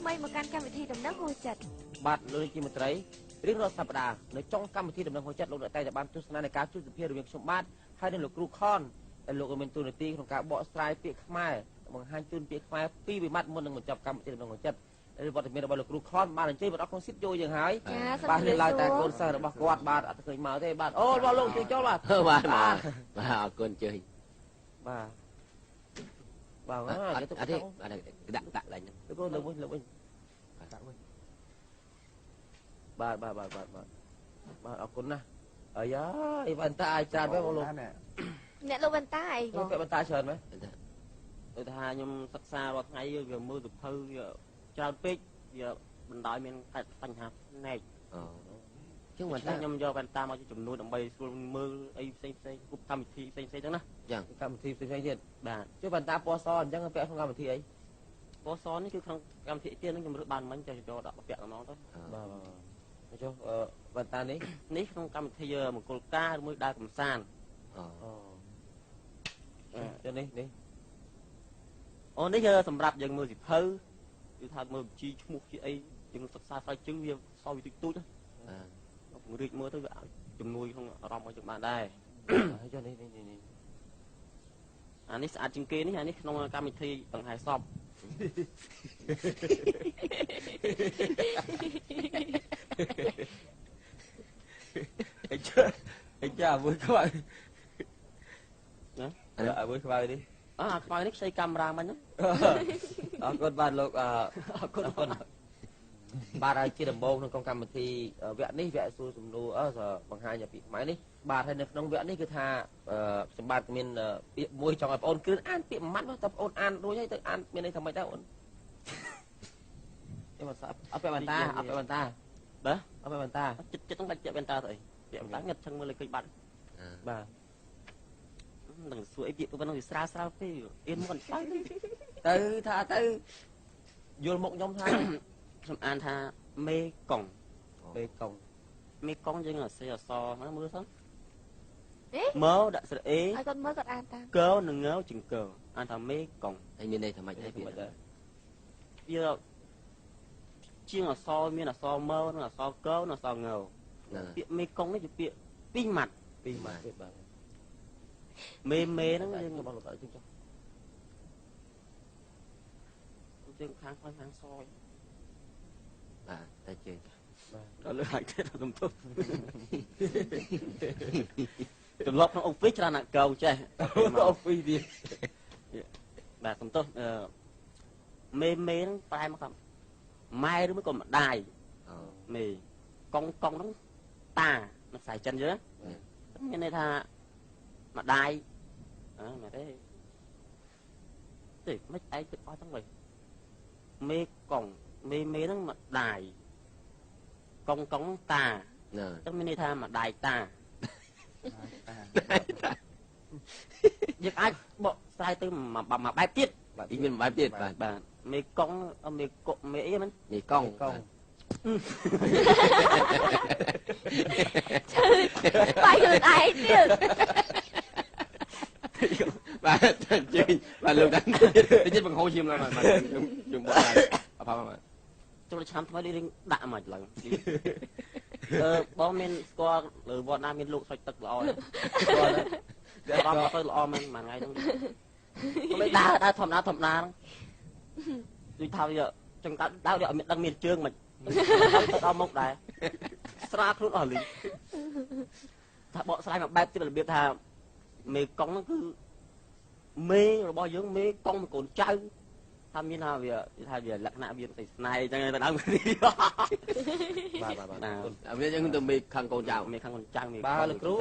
ថ្មីមកកាន់កម្មវិធីដំណឹងហួសចិត្តបាទលោកនាយកមន្ត្រីរៀងរាល់សប្តាហ៍នៅចុងកម្មវិធីដំណឹងហួសចិត្តលោកអ្នកតែបានទស្សនានៃការជួបជុំរវាងខ្ញុំបាទហើយនិងលោកគ្រូខនដែលលោកមានទូនាទីក្នុងការបកស្រាយពាក្យខ្មែរបង្ហាញជូនពាក្យខ្មែរពីវិមត្តមុននឹងបញ្ចប់កម្មវិធីដំណឹងហួសចិត្តហើយវត្តមានរបស់លោកគ្រូខនបានអញ្ជើញមកដល់ក្នុងស៊ីតយូរយើងហើយបាទលើឡើងតែកូនសិស្សរបស់គាត់បាទអត់ឃើញមកទេបាទអូបងលោកជួយចូលបាទបាទអរគុណជើញបាទបាទអត់ទេដាក់ឡើងលោកគ្រូលើកវិញដាក់វិញបាទអរគុណណាស់អាយ៉ាអីបន្តាឲ្យច្រើនមែនបងលោកអ្នកលោកបន្តាអីបងពាក់បន្តាច្រើនមែនដូចថាខ្ញុំសិក្សារាល់ថ្ងៃវាមើលសភៅច្រើនពេកវាបណ្ដោយមានបញ្ហាផ្នែកជាងបន្តាខ្ញុំយកបន្តាមកចំនួនដើម្បីស្រួលមើលអីផ្សេងគ្រប់កម្មវិធីផ្សេងចឹងណាយ៉ាងកម្មវិធីផ្សេងទៀតបាទជួយបន្តាពណ៌សអញ្ចឹងពាក់ក្នុងកម្មវិធីអីពណ៌សនេះគឺក្នុងកម្មវិធីទៀតនឹងខ្ញុំរើសបានមិញចេះយកដាក់ពាក់ហ្មងទៅបាទចុះបន្តានេះក្នុងកម្មវិធីមង្គលការឬមួយដើរកំសាន្តចុះនេះអូនេះសម្រាប់យើងមើលសិភៅគឺថាមើលជីឈ្មោះជាអីយើងសិក្សាស្រាវជ្រាវវាសល់វិទូចពង្រីកមើលទៅវាជំនួយក្នុងអារម្មណ៍របស់យើងបានដែរហើយចុះនេះអានេះស្អាតជាងគេនេះអានេះក្នុងកម្មវិធីបង្ហាញសពអីចាមួយខ្វាយណាមួយខ្វាយនេះខ្វាយនេះខ្ចីកាមេរ៉ាមិញអរគុណបាទលោកអរគុណបាទហើយជាដំបូងក្នុងកម្មវិធីវគ្គនេះវគ្គសួរសំណួរបង្ហាញពីខ្មែរនេះបាទហើយនៅក្នុងវគ្គនេះគឺថាខ្ញុំបាទមានពាក្យមួយចង់ឲ្យបងអូនគ្រឿនអានពាក្យមួយម៉ាត់តែបងអូនអានរួចហើយទៅអានមានន័យថាម៉េចដែរអូនខ្ញុំអត់ពាក្យបន្តាបាទអត់ពាក្យបន្តាចិត្តហ្នឹងដាច់ពាក្យបន្តាទៅអីពាក្យបន្តាងឹតឆឹងមើលលេខឃើញបាត់បាទនឹងសួរអីពាក្យប៉ុណ្ណឹងវាស្រាលពេកអៀនមកទៅយល់មុខខ្ញុំថាខ្ញុំអានថាមេកុងយើងអសេអសហ្នឹងមើលសិនមើលដាក់ស្រៈអេឲ្យគាត់មើលគាត់អានតាកើនឹងងើជាងកើអានថាមេកុងហើយមានន័យថាម៉េចហើយពាក្យវាជាងអសមានអសមើលនិងអសកើនិងអសងើពាក្យមេកុងនេះជាពាក្យពីរម៉ាត់បាទមេហ្នឹងយើងរបស់លោកឲ្យយើងខាងខ្លាំងខាងសយបាទតែជើងបាទដល់លើហាច់ទៅទំទប់ទម្លាប់ក្នុងអុកពីច្រើនណាស់កៅចេះអុកពីទៀតបាទទំទប់មេហ្នឹងប្រែមកថាម៉ែឬមួយក៏ម្ដាយមេកុងហ្នឹងតានៅខ្សែចិនយើមានន័យថាម្ដាយមែនទេមិនឯងគិតអស់ទាំងវិញមេកុងមេហ្នឹងម្ដាយកុងតាចឹងមានន័យថាម្ដាយតាយើងអាចបកស្រាយទៅមួយបែបទៀតមានមួយបែបទៀតបាទមេកុងមេអីហ្នឹងមេកុងបាយខ្លួនឯងទៀតបាទជើញបាទលោកតាទៀតបង្ហូរឈាមឡើងបាទខ្ញុំបងអផាបាទចូលឆ្នាំថ្មីរៀងដាក់មកឡើងបងមានស្គាល់លើវត្តណាមានលោកសុចទឹកល្អស្គាល់ដែរដល់ទៅល្អមែនមួយថ្ងៃហ្នឹងមិនដើរធម្មតាដូចថាវាចឹងដើរឲ្យមានដឹងមានជើងមិនទៅដល់មុខដែរស្រាខ្លួនអស់លីថាបកស្រាយមកបែបទៀតរបៀបថាមេកុងហ្នឹងគឺមេរបស់យើងមេកុងមួយកូនចៅថាមានថាវាលក្ខណៈវាស្នេហ៍ចឹងទៅដល់បាទវាយើងទៅមេខាងកូនចៅមេខាងកូនចៅមេបាទលោកគ្រូ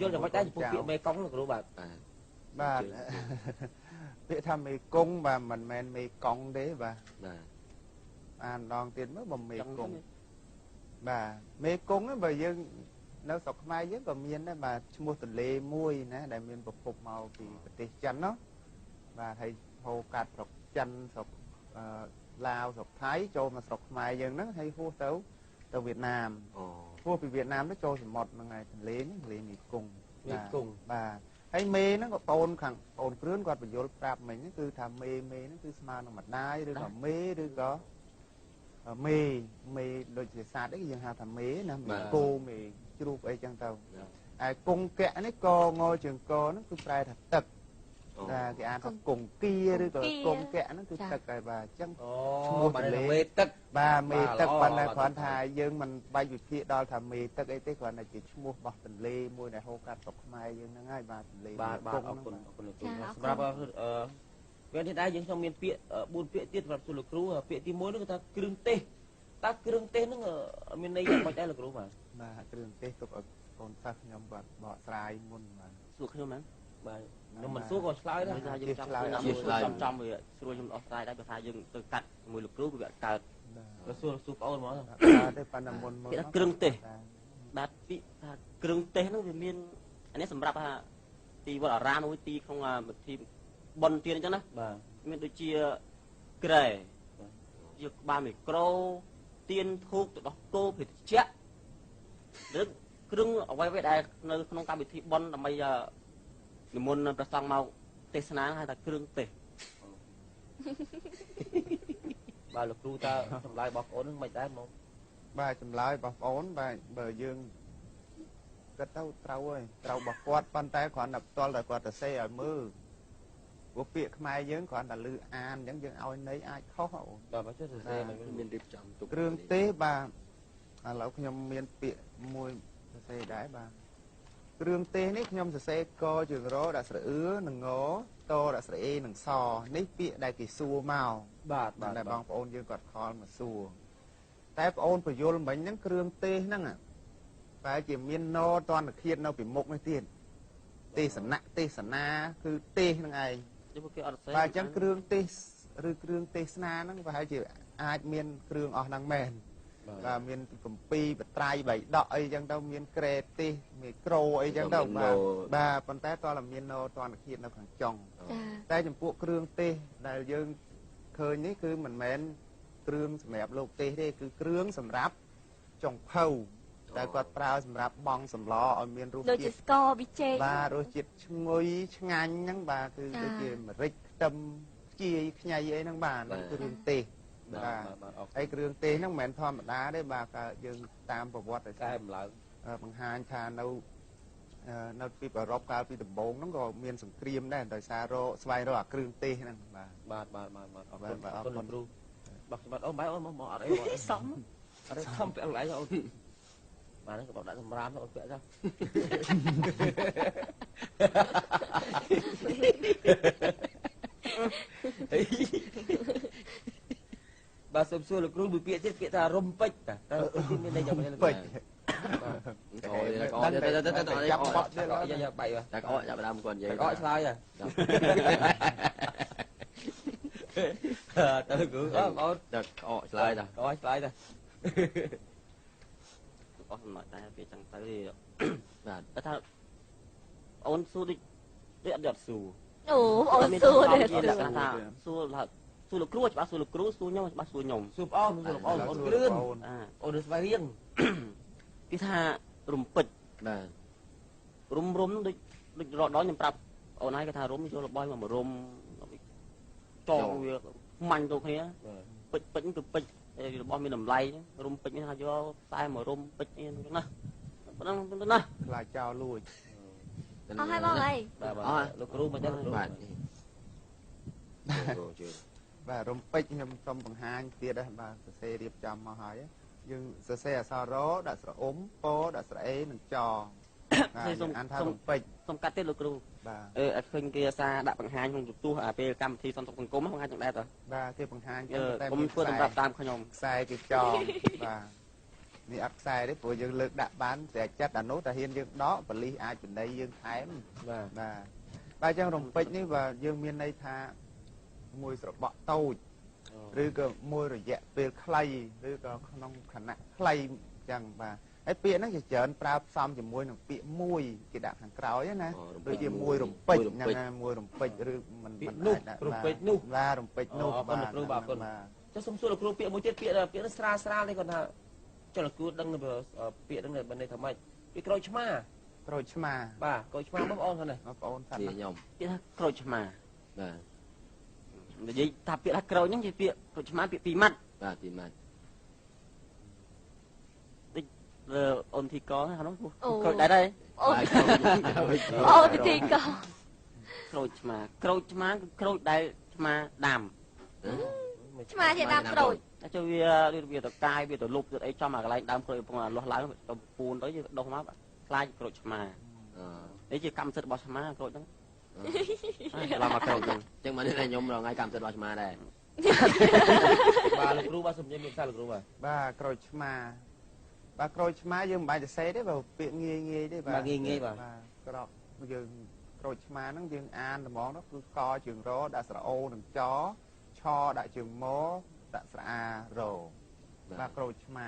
យល់យ៉ាងម៉េចដែរចំពោះពាក្យមេកុងលោកគ្រូបាទពាក្យថាមេកុងបាទមិនមែនមេកុងទេបាទអានដងទៀតមើលបើមេកុងបាទមេកុងហ្នឹងបើយើងនៅស្រុកខ្មែរយើងក៏មានដែរបាទឈ្មោះទន្លេមួយណាដែលមានប្រភពមកពីប្រទេសចិនណាបាទហើយហូរកាត់ស្រុកចិនស្រុកឡាវស្រុកថៃចូលមកស្រុកខ្មែរយើងហ្នឹងហើយហួសទៅវៀតណាមហួសពីវៀតណាមទៅចូលសមុទ្រហ្នឹងហើយទន្លេមេកុងបាទហើយមេហ្នឹងក៏បងគ្រឿនគាត់បញ្យល់ប្រាប់មិញគឺថាមេហ្នឹងគឺស្មើនឹងម្ដាយឬក៏មេឬក៏ មេដូចជាសាស្ត្រអីយើងហៅថាមេណាមេគោមេជ្រូកអីចឹងទៅហើយកងកៈនេះកងជើងកហ្នឹងគឺប្រែថាទឹកតែគេអានថាកងគៀឬក៏កងកៈហ្នឹងគឺទឹកហើយបាទអញ្ចឹង ឈ្មោះបានមេទឹក បាទមេទឹកប៉ុន្តែគ្រាន់ថាយើងមិនបាច់វិភាគដល់ថាមេទឹកអីទេគ្រាន់តែជាឈ្មោះរបស់ទន្លេមួយដែលហូរកាត់ស្រុកខ្មែរយើងហ្នឹងហើយបាទទន្លេ បាទអរគុណលោកគ្រូសម្រាប់ពេលនេះដែរយើងខ្ញុំមានពាក្យ4ពាក្យទៀតសម្រាប់សួរលោកគ្រូពាក្យទី1នោះគឺថាគ្រឿងទេសតើគ្រឿងទេសហ្នឹងមានន័យយ៉ាងម៉េចដែរលោកគ្រូបាទ បាទគ្រឿងទេសទុកឲ្យកូនសិស្សខ្ញុំគាត់បកស្រាយមុនបាទ សួរខ្ញុំហ្នឹង បាទខ្ញុំមិនសួរក៏ឆ្លើយដែរ ថាយើងចាំចំវាស្រួលខ្ញុំអស់ស្រាយដែរបើថាយើងទៅកាត់ជាមួយលោកគ្រូគឺវាកើត ទៅសួរប្អូនហ្មង បាទទេប៉ុន្តែមុនមក គេថាគ្រឿងទេសបាទពាក្យថាគ្រឿងទេសហ្នឹងវាមានអានេះសម្រាប់ថាទីវត្តអារាមមួយទីក្នុងទីប៉ុនទៀនអញ្ចឹងណា បាទ មានដូចជាក្រែយកក្បាលមីក្រូទៀនធូបទៅដោះគោភេទជ្ជៈឬគ្រឿងអ្វីៗដែលនៅក្នុងកម្មវិធីប៉ុនដើម្បីនិមន្តព្រះសង្ឃមកទេសនាហៅថាគ្រឿងទេស បាទលោកគ្រូតើចម្លើយរបស់បងប្អូនហ្នឹងមិនដែរហ្មង បាទចម្លើយរបស់បងប្អូនបាទបើយើងគិតទៅត្រូវហើយត្រូវរបស់គាត់ប៉ុន្តែគ្រាន់តែផ្ទាល់តែគាត់ទៅសេឲ្យមើលព្រោះពាក្យខ្មែរយើងគ្រាន់តែលឺអានអញ្ចឹងយើងឲ្យន័យអាចខុសអូ បាទបើចេះសរសេរមិន មានរៀបចំទុក គ្រឿងទេសបាទឥឡូវខ្ញុំមានពាក្យមួយសរសេរដែរបាទគ្រឿងទេសនេះខ្ញុំសរសេរកជើងរដាក់ស្រអឿនិងងតដាក់ស្រអេនិងសនេះពាក្យដែលគេសួរមក បាទ តែបងប្អូនយើងគាត់ខលមកសួរតែបងប្អូនបញ្យលមិញហ្នឹងគ្រឿងទេសហ្នឹងតែជាមានណតនឃាតនៅពីមុខនេះទៀតទេសនៈទេសនាគឺទេសហ្នឹងឯង យកគេអត់សេ បាទអញ្ចឹងគ្រឿងទេសឬគ្រឿងទេសនាហ្នឹងប្រហែលជាអាចមានគ្រឿងអស់ហ្នឹងមែនបាទមានកម្ពីបត្រៃបៃដកអីចឹងទៅមានក្រែទេសមីក្រូអីចឹងទៅបាទប៉ុន្តែតើមានណតនឃាតនៅខាងចុង តែចំពោះគ្រឿងទេសដែលយើងឃើញនេះគឺមិនមែនគ្រឿងសម្រាប់លោកទេសទេគឺគ្រឿងសម្រាប់ចុងភៅតែគាត់ប្រើសម្រាប់បង់សម្លឲ្យមានរស ដូចជា ជាតិ ស្ករប៊ីចេង បាទរសជាតិឈ្ងុយឆ្ងាញ់ហ្នឹងបាទគឺដូចជាម្រេចខ្ទឹមខ្ជាយខ្ញីអីហ្នឹងបាទហ្នឹងគ្រឿងទេសបាទហើយគ្រឿងទេសហ្នឹងមិនមែនធម្មតាទេបាទក៏យើងតាមប្រវត្តិ កែម្លង បង្ហាញថានៅពីអឺរ៉ុបកាលពីដំបូងហ្នឹងក៏មានសង្គ្រាមដែរដោយសារស្វែងរកអាគ្រឿងទេសហ្នឹងបាទ បាទអរគុណលោកគ្រូបាទខ្ញុំបាទអូនបាយអូនមកអត់អីអត់ សម អត់ខំពាក់ឡៃអូនបាទហ្នឹងក៏បោកដាក់សម្រាមអូនពាក់ចាបាទសូមសួរលោកគ្រូមួយពាក្យទៀតពាក្យថារំពេចតើមានន័យយ៉ាងម៉េចលោក ពេច អូយកអទៅចាប់បក់ទៀត យ៉ាបាយបាទ តែកអចាប់ដើមគាត់និយាយ កឆ្លើយហ៎តើលោកគ្រូអូន តែកអឆ្លើយតា កឆ្លើយតើ អស់ចំណុចតែវាចឹងទៅ បាទ តែថាអូនសួរដូចអត់សួរ អូអូនសួរទេ គេដាក់ថាសួរលោកគ្រូច្បាស់សួរលោកគ្រូសួរខ្ញុំច្បាស់សួរខ្ញុំ សួរបងសួរលោកអូនគ្រឿនអូនស្វាយរៀង គេថារំពេច បាទ រុំនោះដូចរត់ដល់ខ្ញុំប្រាប់អូនហើយគេថារុំយករបស់មករុំចងវាមាញ់ទៅគ្នាពេចគឺពេចរបស់មានតម្លៃរុំពេចនេះថាយកខ្សែមករុំពេចនេះណាប៉ុណ្ណឹងទៅណា ខ្លាចចោលលួច អស់ហើយបងអី បាទលោកគ្រូមកចឹងលោកគ្រូ បាទ បាទរំពេចខ្ញុំសូមបង្ហាញទៀតដែរបាទសរសេររៀបចំមកហើយយើងសរសេរអក្សររដាក់ស្រអ៊ុំពដាក់ស្រអេនិងចអានថារំពេច សុំកាត់ទេលោកគ្រូ បាទ អត់ឃើញគេអាសាដាក់បង្ហាញក្នុងទូទស្សន៍អាពេលកម្មវិធីសន្តិសុខសង្គមបង្ហាញចឹងដែរតើ បាទគេបង្ហាញ ខ្ញុំធ្វើសម្រាប់តាមខ្ញុំ ខ្សែគេចងបាទនេះអត់ខ្សែទេព្រោះយើងលើកដាក់បានតែចិត្តអានោះតែហ៊ានយើងដកបលិសអាចបណ្ដៃយើងថែម បាទ បាទអញ្ចឹងរំពេចនេះបាទយើងមានន័យថាមួយស្របក់តូចឬក៏មួយរយៈពេលខ្លីឬក៏ក្នុងខណៈខ្លីអញ្ចឹងបាទហើយពាក្យហ្នឹងជាច្រើនប្រើផ្សំជាមួយនឹងពាក្យមួយគេដាក់ខាងក្រោយណាដូចជាមួយរំពេចហ្នឹងណាមួយរំពេចឬមិនអាចដាក់រំពេចនោះបាទរំពេចនោះបាទគ្រូបាទគុណចុះសូមសួរលោកគ្រូពាក្យមួយទៀតពាក្យនេះស្រាលនេះគាត់ថាចុះលោកគ្រូដឹងពាក្យហ្នឹងបើន័យថាម៉េចពាក្យក្រូចឆ្មា ក្រូចឆ្មា បាទក្រូចឆ្មាបងប្អូនហ្នឹង បងប្អូនថា ខ្ញុំ ពាក្យថាក្រូចឆ្មា បាទ និយាយថាពាក្យថាក្រូចហ្នឹងជាពាក្យក្រូចឆ្មាពាក្យពីរម៉ាត់ បាទពីម៉ាត់ អ អូនធីកហ្នឹង អូ ក្រូចដែរទេ អូ Lại អូទីកោ ក្រូចឆ្មាក្រូចឆ្មាគឺក្រូចដែលឆ្មាដាំ ឆ្មាជាដើមក្រូច តែចូលវាទៅកាយវាទៅលុបទៅអីចំអាកន្លែងដើមក្រូចកំពុងលាស់ឡើងទៅពូនទៅដុសមកខ្លាចក្រូចឆ្មានេះជាកម្មសិទ្ធិរបស់ឆ្មាក្រូចហ្នឹងឡើងមកក្រូចហ្នឹង Chứ mà nên là nhóm rồi ngay cầm tên vào mà đây. បាទលោកគ្រូបាទសំញមានផ្សារលោកគ្រូបាទ បាទក្រូចឆ្មាបាទក្រូចឆ្មាយើងមិនបាច់ទៅសេទេបើពាក្យងាយងាយទេបាទ បាទងាយៗបាទ ក្របយើងក្រូចឆ្មាហ្នឹងយើងអានត្មងនោះគឺកជើងរដាក់ស្រអូនិងចឆដាក់ជើងមកដាក់ស្រអារបាទក្រូចឆ្មា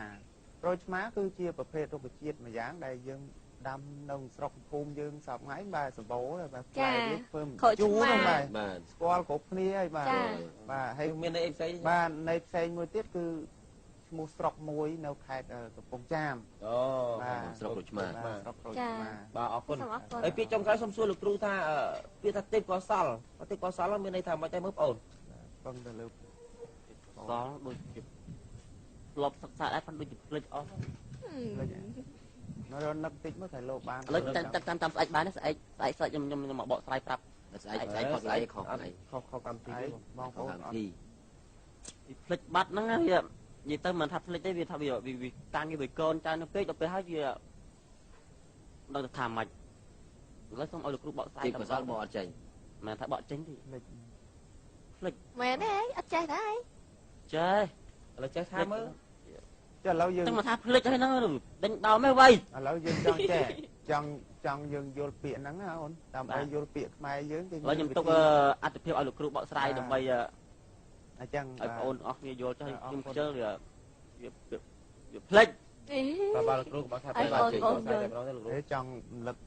គឺជាប្រភេទរុក្ខជាតិមួយយ៉ាងដែលយើងដាំនៅស្រុកភូមិយើងសពថ្ងៃបាទសម្បូរបាទផ្លែវាធ្វើជូរហ្នឹងបាទ Mà ស្គាល់គ្រប់គ្នាហើយបាទ ចា បាទហើយ មានន័យអីផ្សេង បាទនៃផ្សេងមួយទៀតគឺឈ្មោះស្រុកមួយនៅខេត្តកំពង់ចាម អូ បាទ ស្រុកក្រូចឆ្មា បាទស្រុកក្រូចឆ្មា បាទអរគុណ សូមអរគុណ ហើយពាក្យចុងក្រោយសូមសួរលោកគ្រូថាពាក្យថាទេពកោសលទេពកោសលមានន័យថាមិនតែមើលបងអូន ពឹងទៅលើ សល់ដូចជាធ្លាប់សិក្សាដែរប៉ុន្តែដូចជាភ្លេចអស់ នៅរនឹកតិចមើលតែលោកបាន ឥឡូវតាមស្អែកបានស្អែកស្អែកខ្ញុំមកបកស្រាយប្រាប់ Sẽ có lại khó này. ខុសកម្មទី ហើយបងប្អូន Khó thi. ភ្លេចបាត់ហ្នឹងវានិយាយទៅមិនថាភ្លេចទេវាថាវាតាំងវាកូនច្រើនពេកដល់ពេលហើយវាដល់ទៅថាម៉េចឥឡូវសូមឲ្យលោកគ្រូបកស្រាយ Tiếp của sao bỏ chạy. មិនថាបកចេញទេ មែនទេអត់ចេះដែរ ចេះ ឥឡូវចេះថាមើល ចុះឥឡូវយើង តែមកថាភ្លេចហើយហ្នឹងដេញដល់មិនវៃ ឥឡូវយើងចង់ចេះចង់យើងយល់ពាក្យហ្នឹងណាអូនដើម្បីយល់ពាក្យខ្មែរយើងគេ ឥឡូវខ្ញុំទុកអត្ថភាពឲ្យលោកគ្រូបកស្រាយដើម្បី អញ្ចឹង ឲ្យបងអូនអស់គ្នាយល់ចុះខ្ញុំខ្ជិលវាភ្លេច បាទលោកគ្រូក៏បានថាតែបាទចេះកោសលតែម្ដងទេលោកគ្រូ ចង់រំលឹក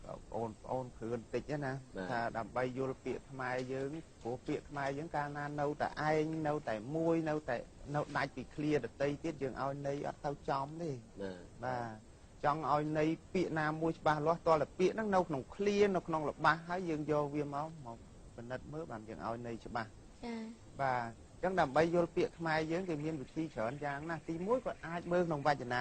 អូនគ្រឿនតិចណាថាដើម្បីយល់ពាក្យខ្មែរយើងព្រោះពាក្យខ្មែរយើងកាលណានៅតែឯងនៅតែមួយនៅតែនៅដាច់ពីឃ្លាដតីទៀតយើងឲ្យន័យអត់ទៅចំទេ បាទចង់ឲ្យន័យពាក្យណាមួយច្បាស់លាស់តើតែពាក្យហ្នឹងនៅក្នុងឃ្លានៅក្នុងល្បះហើយយើងយកវាមកពិនិត្យមើលបានយើងឲ្យន័យច្បាស់ ចា បាទអញ្ចឹងដើម្បីយល់ពាក្យខ្មែរយើងគេមានវិធីច្រើនយ៉ាងណាស់ទី1គាត់អាចមើលក្នុងវចនា